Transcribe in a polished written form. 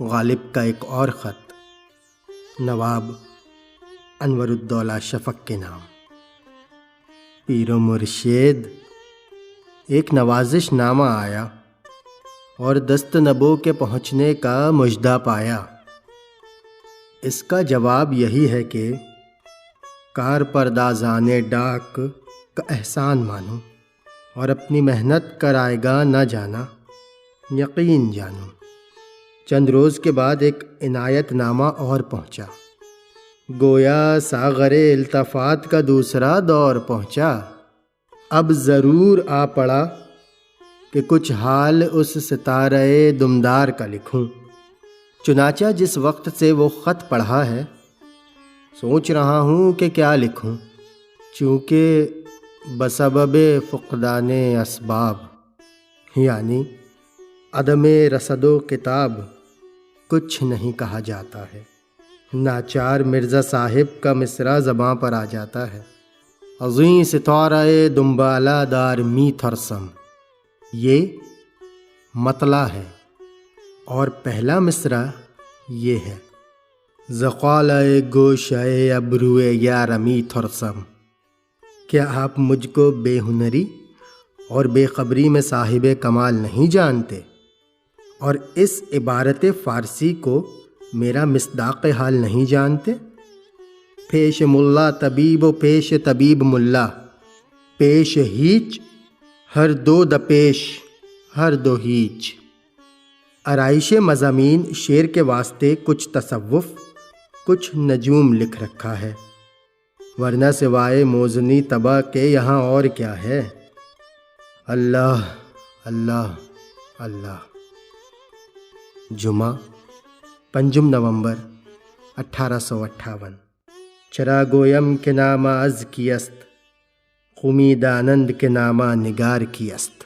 غالب کا ایک اور خط نواب انور الدولہ شفق کے نام۔ پیر و مرشد، ایک نوازش نامہ آیا اور دست نبو کے پہنچنے کا مژدہ پایا۔ اس کا جواب یہی ہے کہ کار پردازان ڈاک کا احسان مانو اور اپنی محنت کرائے گا نہ جانا یقین جانو۔ چند روز کے بعد ایک عنایت نامہ اور پہنچا، گویا ساغر التفات کا دوسرا دور پہنچا۔ اب ضرور آ پڑا کہ کچھ حال اس ستارہ دمدار کا لکھوں۔ چنانچہ جس وقت سے وہ خط پڑھا ہے سوچ رہا ہوں کہ کیا لکھوں، چونکہ بسبب فقدان اسباب یعنی عدم رصد و کتاب کچھ نہیں کہا جاتا ہے۔ ناچار مرزا صاحب کا مصرع زباں پر آ جاتا ہے، عظیم ستارہ دمبالا دار می تھرسم۔ یہ مطلع ہے اور پہلا مصرع یہ ہے، زقالۂ گوشۂ ابروئے یارمی تھرسم۔ کیا آپ مجھ کو بے ہنری اور بے خبری میں صاحب کمال نہیں جانتے، اور اس عبارت فارسی کو میرا مصداق حال نہیں جانتے؟ پیش ملا طبیب و پیش طبیب ملا، پیش ہیچ ہر دو دپیش ہر دو ہیچ۔ آرائش مضامین شعر کے واسطے کچھ تصوف کچھ نجوم لکھ رکھا ہے، ورنہ سوائے موزنی طبع کے یہاں اور کیا ہے؟ اللہ اللہ اللہ۔ جمعہ 5 نومبر 1858۔ چرا گویم کے نامہ از کی است، امید آنند کے نامہ نگار کی است۔